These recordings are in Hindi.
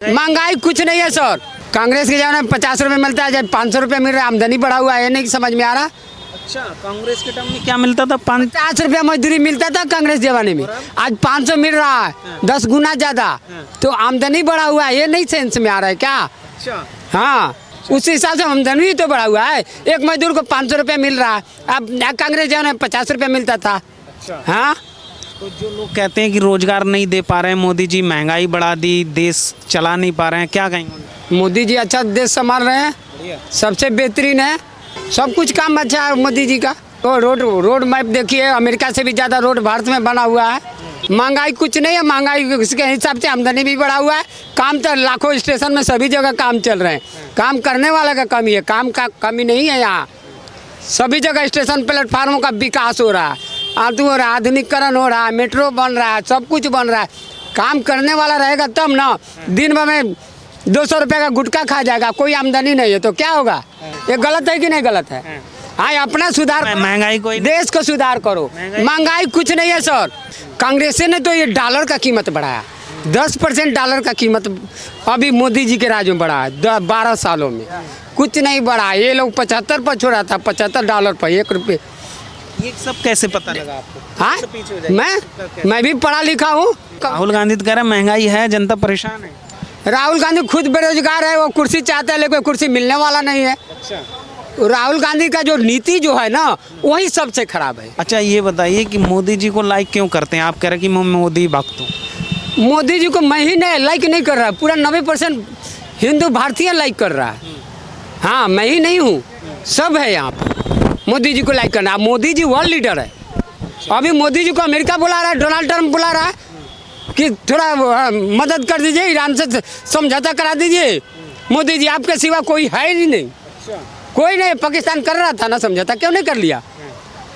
महंगाई कुछ नहीं है सर। कांग्रेस के जमाने में 50 रुपए मिलता है, जब 500 रुपए मिल रहा है। आमदनी बढ़ा हुआ है, नहीं समझ में आ रहा। अच्छा, कांग्रेस के टाइम में क्या मिलता था? 50 रुपया मजदूरी मिलता था कांग्रेस जमाने में, आज 500 मिल रहा है, 10 गुना ज्यादा। तो आमदनी बढ़ा हुआ है, ये नहीं सेंस में आ रहा है क्या? अच्छा, हाँ, उस हिसाब से आमदनी भी तो बढ़ा हुआ है। एक मजदूर को 500 रुपया मिल रहा है, अब कांग्रेस जमाने में 50 रुपया मिलता था। अच्छा। हाँ, तो जो लोग कहते हैं कि रोजगार नहीं दे पा रहे हैं, मोदी जी महंगाई बढ़ा दी, देश चला नहीं पा रहे हैं, क्या कहेंगे? मोदी जी अच्छा देश संभाल रहे हैं, सबसे बेहतरीन है, सब कुछ काम अच्छा है मोदी जी का। तो रोड मैप देखिए, अमेरिका से भी ज़्यादा रोड भारत में बना हुआ है। महंगाई कुछ नहीं है, महंगाई के हिसाब से आमदनी भी बढ़ा हुआ है। काम तो लाखों स्टेशन में सभी जगह काम चल रहे हैं, काम करने वाला का कमी है, काम का कमी नहीं है यहाँ। सभी जगह स्टेशन प्लेटफार्मों का विकास हो रहा है, हो रहा है, आधुनिकीकरण हो रहा है, मेट्रो बन रहा है, सब कुछ बन रहा है। काम करने वाला रहेगा तब ना। दिन भर में 200 रुपये का गुटखा खा जाएगा, कोई आमदनी नहीं है तो क्या होगा? ये गलत है कि नहीं गलत है? हाँ, अपना सुधार, महंगाई को देश को सुधार करो। महंगाई कुछ नहीं है सर। कांग्रेस ने तो ये डॉलर का कीमत बढ़ाया, 10% डॉलर का कीमत अभी मोदी जी के राज में बढ़ा है। 12 सालों में कुछ नहीं बढ़ा। ये लोग 75 पर छोड़ा था, 75 डॉलर पर 1 रुपये। ये सब कैसे पता लगा आपको? हाँ, मैं भी पढ़ा लिखा हूँ। राहुल गांधी तो कह रहे हैं महंगाई है, जनता परेशान है। राहुल गांधी खुद बेरोजगार है, वो कुर्सी चाहता है लेकिन कुर्सी मिलने वाला नहीं है। अच्छा, राहुल गांधी का जो नीति जो है ना, वही सबसे खराब है। अच्छा, ये बताइए कि मोदी जी को लाइक क्यों करते हैं? आप कह रहे हैं कि मैं मोदी भक्त हूँ। मोदी जी को मैं ही नहीं लाइक नहीं कर रहा, पूरा 90% हिंदू भारतीय लाइक कर रहा है। हाँ, मैं ही नहीं हूँ, सब है यहाँ पर। मोदी जी को लाइक करना। मोदी जी वर्ल्ड लीडर है। अभी मोदी जी को अमेरिका बुला रहा है, डोनाल्ड ट्रम्प बुला रहा है कि थोड़ा मदद कर दीजिए, ईरान से समझौता करा दीजिए। मोदी जी आपके सिवा कोई है ही नहीं, कोई नहीं। पाकिस्तान कर रहा था ना समझौता, क्यों नहीं कर लिया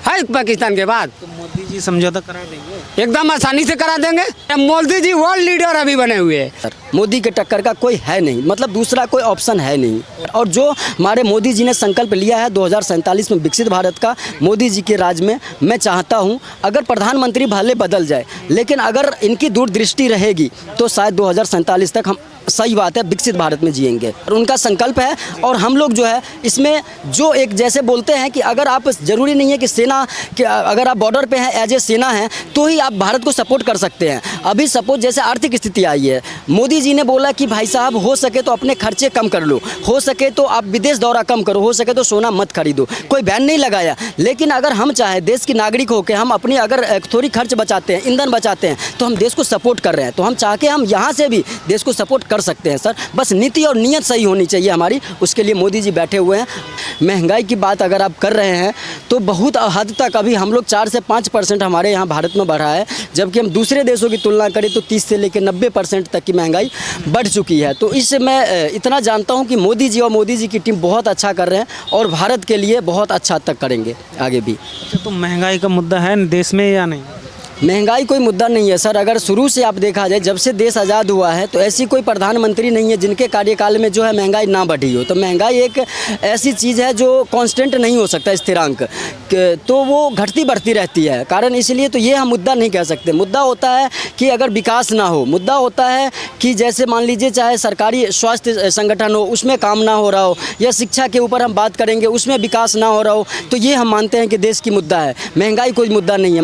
है पाकिस्तान के बाद? तो मोदी जी समझौता करा देंगे, एकदम आसानी से करा देंगे। मोदी जी वर्ल्ड लीडर अभी बने हुए हैं। मोदी के टक्कर का कोई है नहीं, मतलब दूसरा कोई ऑप्शन है नहीं। और जो हमारे मोदी जी ने संकल्प लिया है 2047 में विकसित भारत का, मोदी जी के राज में मैं चाहता हूं अगर प्रधानमंत्री भले बदल जाए, लेकिन अगर इनकी दूरदृष्टि रहेगी तो शायद 2047 तक हम, सही बात है, विकसित भारत में जिएंगे। और उनका संकल्प है। और हम लोग जो है इसमें जो एक जैसे बोलते हैं कि अगर आप, ज़रूरी नहीं है कि सेना कि अगर आप बॉर्डर पे हैं एज ए सेना हैं तो ही आप भारत को सपोर्ट कर सकते हैं। अभी सपोज जैसे आर्थिक स्थिति आई है, मोदी जी ने बोला कि भाई साहब हो सके तो अपने खर्चे कम कर लो, हो सके तो आप विदेश दौरा कम करो, हो सके तो सोना मत खरीदो, कोई बैन नहीं लगाया। लेकिन अगर हम चाहे देश की नागरिक होकर हम अपनी अगर थोड़ी खर्च बचाते हैं, ईंधन बचाते हैं, तो हम देश को सपोर्ट कर रहे हैं। तो हम चाह के हम यहाँ से भी देश को सपोर्ट कर सकते हैं सर। बस नीति और नीयत सही होनी चाहिए हमारी, उसके लिए मोदी जी बैठे हुए हैं। महंगाई की बात अगर आप कर रहे हैं तो बहुत हद तक अभी हम लोग 4 से 5% हमारे यहाँ भारत में बढ़ा है, जबकि हम दूसरे देशों की तुलना करें तो 30 से लेकर 90% तक की महंगाई बढ़ चुकी है। तो इससे मैं इतना जानता हूँ कि मोदी जी और मोदी जी की टीम बहुत अच्छा कर रहे हैं और भारत के लिए बहुत अच्छा तक करेंगे आगे भी। अच्छा, तो महंगाई का मुद्दा है देश में या नहीं? महंगाई कोई मुद्दा नहीं है सर। अगर शुरू से आप देखा जाए, जब से देश आज़ाद हुआ है तो ऐसी कोई प्रधानमंत्री नहीं है जिनके कार्यकाल में जो है महंगाई ना बढ़ी हो। तो महंगाई एक ऐसी चीज़ है जो कांस्टेंट नहीं हो सकता, स्थिरांक, तो वो घटती बढ़ती रहती है। कारण इसलिए तो ये हम मुद्दा नहीं कह सकते। मुद्दा होता है कि अगर विकास ना हो, मुद्दा होता है कि जैसे मान लीजिए चाहे सरकारी स्वास्थ्य संगठन हो उसमें काम ना हो रहा हो, या शिक्षा के ऊपर हम बात करेंगे उसमें विकास ना हो रहा हो, तो ये हम मानते हैं कि देश की मुद्दा है। महंगाई कोई मुद्दा नहीं है।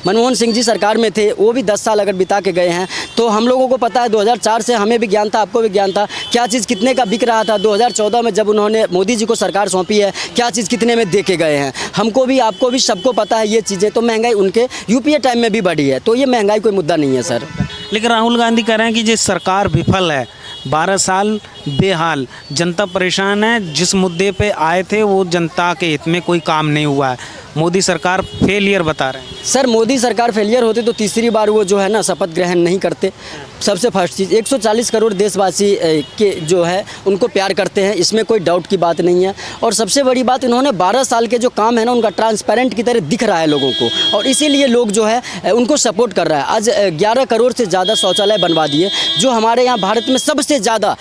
मनमोहन सिंह जी सरकार में थे, वो भी 10 साल अगर बिता के गए हैं, तो हम लोगों को पता है 2004 से हमें भी ज्ञान था, आपको भी ज्ञान था, क्या चीज़ कितने का बिक रहा था। 2014 में जब उन्होंने मोदी जी को सरकार सौंपी है, क्या चीज़ कितने में दे के गए हैं, हमको भी आपको भी सबको पता है ये चीज़ें। तो महंगाई उनके यूपीए टाइम में भी बढ़ी है, तो ये महंगाई कोई मुद्दा नहीं है सर। लेकिन राहुल गांधी कह रहे हैं कि ये सरकार विफल है, 12 साल बेहाल, जनता परेशान है, जिस मुद्दे पे आए थे वो जनता के हित में कोई काम नहीं हुआ है, मोदी सरकार फेलियर बता रहे हैं। सर मोदी सरकार फेलियर होती तो तीसरी बार वो जो है ना शपथ ग्रहण नहीं करते। सबसे फर्स्ट चीज़, 140 करोड़ देशवासी के जो है उनको प्यार करते हैं, इसमें कोई डाउट की बात नहीं है। और सबसे बड़ी बात, इन्होंने 12 साल के जो काम है ना उनका ट्रांसपेरेंट की तरह दिख रहा है लोगों को, और इसीलिए लोग जो है उनको सपोर्ट कर रहा है। आज 11 करोड़ से ज़्यादा शौचालय बनवा दिए, जो हमारे यहाँ भारत में सबसे ज़्यादा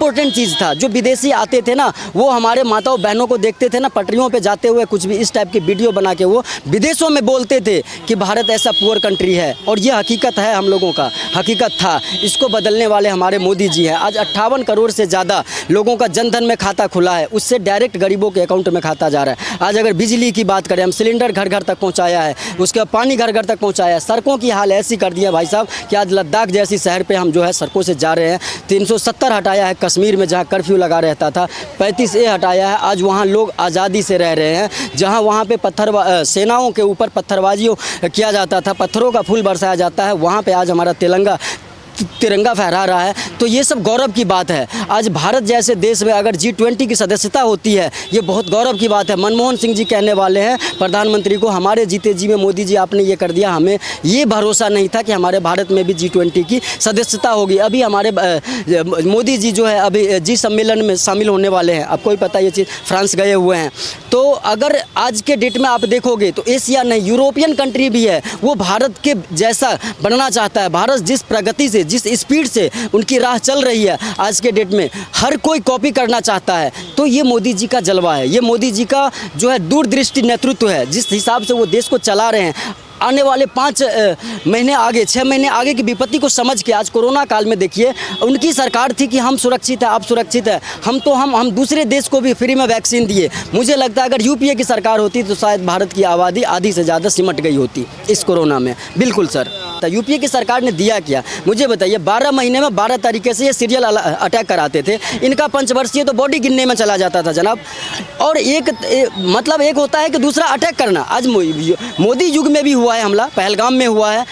इम्पोर्टेंट चीज़ था। जो विदेशी आते थे ना, वो हमारे माताओं बहनों को देखते थे ना पटरियों पे जाते हुए, कुछ भी इस टाइप की वीडियो बना के वो विदेशों में बोलते थे कि भारत ऐसा पुअर कंट्री है, और ये हकीकत है, हम लोगों का हकीकत था। इसको बदलने वाले हमारे मोदी जी हैं। आज 58 करोड़ से ज़्यादा लोगों का जनधन में खाता खुला है, उससे डायरेक्ट गरीबों के अकाउंट में खाता जा रहा है। आज अगर बिजली की बात करें, हम सिलेंडर घर घर तक पहुँचाया है, उसके बाद पानी घर घर तक पहुँचाया है। सड़कों की हाल ऐसी कर दी है भाई साहब कि आज लद्दाख जैसी शहर पे हम जो है सड़कों से जा रहे हैं। 370 हटाया है कश्मीर में, जहाँ कर्फ्यू लगा रहता था। 35A हटाया है, आज वहाँ लोग आज़ादी से रह रहे हैं। जहाँ वहाँ पे सेनाओं के ऊपर पत्थरबाजियों किया जाता था, पत्थरों का फूल बरसाया जाता है, वहाँ पे आज हमारा तिरंगा फहरा रहा है। तो ये सब गौरव की बात है। आज भारत जैसे देश में अगर G20 की सदस्यता होती है, ये बहुत गौरव की बात है। मनमोहन सिंह जी कहने वाले हैं प्रधानमंत्री को, हमारे जीते जी में मोदी जी आपने ये कर दिया, हमें ये भरोसा नहीं था कि हमारे भारत में भी G20 की सदस्यता होगी। अभी हमारे मोदी जी जो है अभी G सम्मेलन में शामिल होने वाले हैं। आपको ही पता ये चीज़, फ्रांस गए हुए हैं। तो अगर आज के डेट में आप देखोगे तो एशिया नहीं, यूरोपियन कंट्री भी है, वो भारत के जैसा बनना चाहता है। भारत जिस प्रगति से, जिस स्पीड से उनकी राह चल रही है आज के डेट में, हर कोई कॉपी करना चाहता है। तो ये मोदी जी का जलवा है, ये मोदी जी का जो है दूरदृष्टि नेतृत्व है। जिस हिसाब से वो देश को चला रहे हैं, आने वाले 5 महीने आगे, 6 महीने आगे की विपत्ति को समझ के, आज कोरोना काल में देखिए, उनकी सरकार थी कि हम सुरक्षित हैं, आप सुरक्षित हैं। हम दूसरे देश को भी फ्री में वैक्सीन दिए। मुझे लगता है अगर यूपीए की सरकार होती तो शायद भारत की आबादी आधी से ज़्यादा सिमट गई होती इस कोरोना में। बिल्कुल सर, यूपीए की सरकार ने दिया क्या मुझे बताइए। 12 महीने में 12 तरीके से ये सीरियल अटैक कराते थे। इनका पंचवर्षीय तो बॉडी गिनने में चला जाता था जनाब। और मतलब एक होता है कि दूसरा अटैक करना। आज मोदी युग में भी हुआ है हमला, पहलगाम में हुआ है,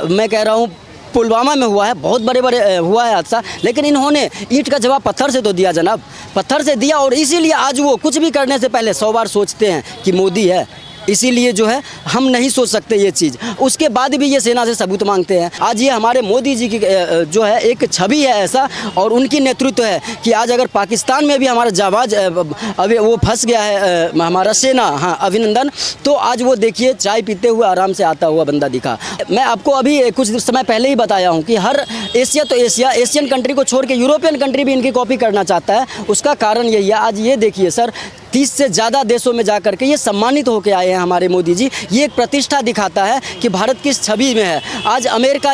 मैं कह रहा हूँ पुलवामा में हुआ है, बहुत बड़े हुआ है हादसा। लेकिन इन्होंने ईंट का जवाब पत्थर से तो दिया जनाब, पत्थर से दिया। और इसीलिए आज वो कुछ भी करने से पहले 100 बार सोचते हैं कि मोदी है। इसीलिए जो है हम नहीं सोच सकते ये चीज़, उसके बाद भी ये सेना से सबूत मांगते हैं। आज ये हमारे मोदी जी की जो है एक छवि है ऐसा, और उनकी नेतृत्व है कि आज अगर पाकिस्तान में भी हमारा जाबाज अभी वो फंस गया है हमारा सेना, हाँ अभिनंदन, तो आज वो देखिए चाय पीते हुए आराम से आता हुआ बंदा दिखा। मैं आपको अभी कुछ समय पहले ही बताया हूँ कि हर एशियन कंट्री को छोड़ के यूरोपियन कंट्री भी इनकी कॉपी करना चाहता है। उसका कारण यही है। आज ये देखिए सर, 30 से ज़्यादा देशों में जाकर के ये सम्मानित होकर आए हैं हमारे मोदी जी। ये एक प्रतिष्ठा दिखाता है कि भारत किस छवि में है। आज अमेरिका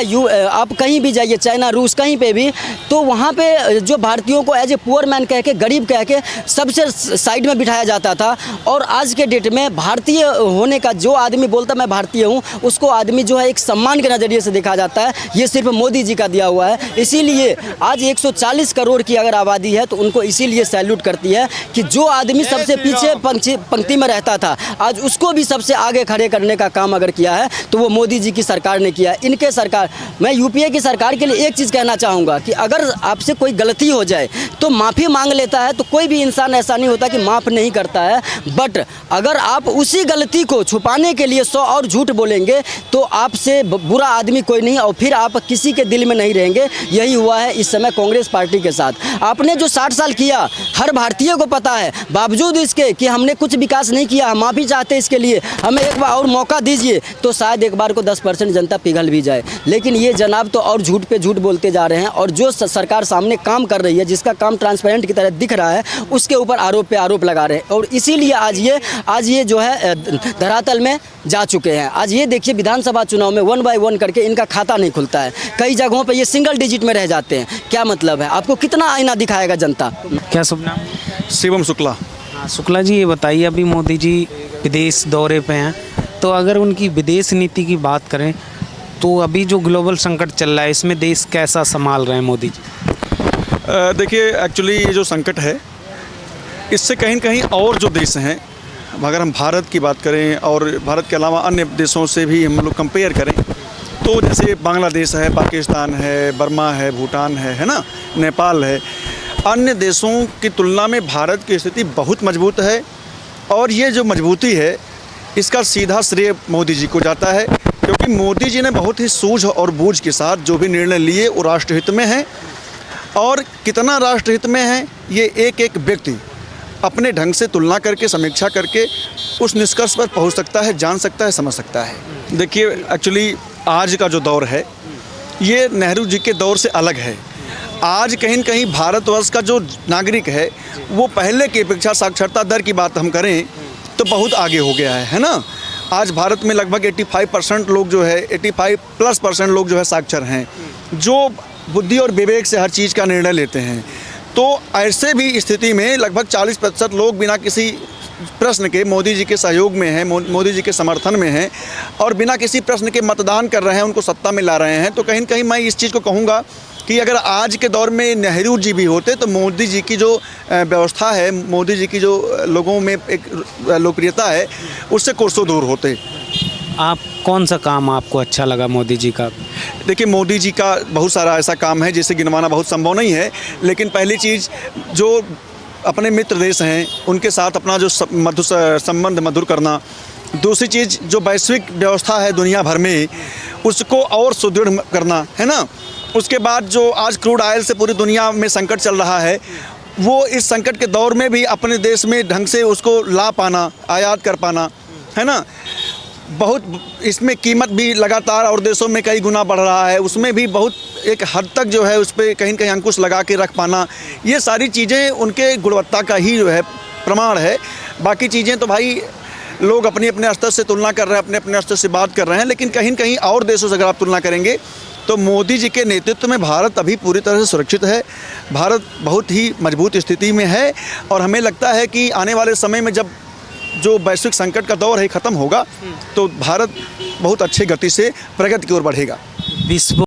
आप कहीं भी जाइए, चाइना, रूस, कहीं पे भी, तो वहाँ पे जो भारतीयों को एज ए पुअर मैन कह के, गरीब कह के सबसे साइड में बिठाया जाता था। और आज के डेट में भारतीय होने का जो आदमी बोलता मैं भारतीय हूँ, उसको आदमी जो है एक सम्मान के नज़रिए से देखा जाता है। ये सिर्फ मोदी जी का दिया हुआ है। इसीलिए आज 140 करोड़ की अगर आबादी है तो उनको इसीलिए सैल्यूट करती है कि जो आदमी सबसे पीछे पंक्ति में रहता था, आज उसको भी सबसे आगे खड़े करने का काम अगर किया है तो वो मोदी जी की सरकार ने किया है। इनके सरकार, मैं यूपीए की सरकार के लिए एक चीज़ कहना चाहूँगा कि अगर आपसे कोई गलती हो जाए तो माफ़ी मांग लेता है। तो कोई भी इंसान ऐसा नहीं होता कि माफ़ नहीं करता है। बट अगर आप उसी गलती को छुपाने के लिए 100 और झूठ बोलेंगे तो आपसे बुरा आदमी कोई नहीं, और फिर आप किसी के दिल में नहीं रहेंगे। यही हुआ है इस समय कांग्रेस पार्टी के साथ। आपने जो 60 साल किया हर भारतीय को पता है, बावजूद इसके कि हमने कुछ विकास नहीं किया, हम माफ़ी चाहते हैं इसके लिए, हमें एक बार और मौका दीजिए, तो शायद एक बार को 10% जनता पिघल भी जाए। लेकिन ये जनाब तो और झूठ पे झूठ बोलते जा रहे हैं। और जो सरकार सामने काम कर रही है, जिसका काम ट्रांसपेरेंट की तरह दिख रहा है, उसके ऊपर आरोप पे आरोप लगा रहे हैं। और इसीलिए आज ये जो है धरातल में जा चुके हैं। आज ये देखिए विधानसभा चुनाव में 1 बाय 1 करके इनका खाता नहीं खुलता है। कई जगहों पे ये सिंगल डिजिट में रह जाते हैं। क्या मतलब है? आपको कितना आईना दिखाएगा जनता? क्या शुभ नाम? शिवम शुक्ला। शुक्ला जी, ये बताइए, अभी मोदी जी विदेश दौरे पे हैं, तो अगर उनकी विदेश नीति की बात करें तो अभी जो ग्लोबल संकट चल रहा है, इसमें देश कैसा संभाल रहे हैं मोदी जी? देखिए, एक्चुअली ये जो संकट है, इससे कहीं न कहीं और जो देश हैं, अगर हम भारत की बात करें और भारत के अलावा अन्य देशों से भी हम लोग कंपेयर करें, तो जैसे बांग्लादेश है, पाकिस्तान है, बर्मा है, भूटान है ना, नेपाल है, अन्य देशों की तुलना में भारत की स्थिति बहुत मजबूत है। और ये जो मजबूती है, इसका सीधा श्रेय मोदी जी को जाता है, क्योंकि मोदी जी ने बहुत ही सूझ और बूझ के साथ जो भी निर्णय लिए वो राष्ट्रहित में हैं। और कितना राष्ट्रहित में है, ये एक एक व्यक्ति अपने ढंग से तुलना करके, समीक्षा करके उस निष्कर्ष पर पहुंच सकता है, जान सकता है, समझ सकता है। देखिए, एक्चुअली आज का जो दौर है, ये नेहरू जी के दौर से अलग है। आज कहीं न कहीं भारतवर्ष का जो नागरिक है वो पहले की अपेक्षा साक्षरता दर की बात हम करें तो बहुत आगे हो गया है ना। आज भारत में लगभग 85% लोग जो है 85+ % लोग जो है साक्षर हैं, जो बुद्धि और विवेक से हर चीज़ का निर्णय लेते हैं। तो ऐसे भी स्थिति में लगभग 40% लोग बिना किसी प्रश्न के मोदी जी के सहयोग में हैं, मोदी जी के समर्थन में हैं और बिना किसी प्रश्न के मतदान कर रहे हैं, उनको सत्ता में ला रहे हैं। तो कहीं न कहीं मैं इस चीज़ को कहूँगा कि अगर आज के दौर में नेहरू जी भी होते तो मोदी जी की जो व्यवस्था है, मोदी जी की जो लोगों में एक लोकप्रियता है, उससे कोसों दूर होते। आप कौन सा काम आपको अच्छा लगा मोदी जी का? देखिए, मोदी जी का बहुत सारा ऐसा काम है जिसे गिनवाना बहुत संभव नहीं है, लेकिन पहली चीज़ जो अपने मित्र देश हैं उनके साथ अपना जो संबंध मधुर करना, दूसरी चीज़ जो वैश्विक व्यवस्था है दुनिया भर में उसको और सुदृढ़ करना, है ना। उसके बाद जो आज क्रूड ऑयल से पूरी दुनिया में संकट चल रहा है, वो इस संकट के दौर में भी अपने देश में ढंग से उसको ला पाना, आयात कर पाना, है ना। बहुत इसमें कीमत भी लगातार और देशों में कई गुना बढ़ रहा है, उसमें भी बहुत एक हद तक जो है उस पर कहीं न कहीं अंकुश लगा के रख पाना, ये सारी चीज़ें उनके गुणवत्ता का ही जो है प्रमाण है। बाकी चीज़ें तो भाई लोग अपने अपने स्तर से तुलना कर रहे हैं, अपने अपने स्तर से बात कर रहे हैं, लेकिन कहीं न कहीं और देशों से अगर आप तुलना करेंगे तो मोदी जी के नेतृत्व में भारत अभी पूरी तरह से सुरक्षित है। भारत बहुत ही मजबूत स्थिति में है और हमें लगता है कि आने वाले समय में जब जो वैश्विक संकट का दौर है ख़त्म होगा तो भारत बहुत अच्छी गति से प्रगति की ओर बढ़ेगा। विश्व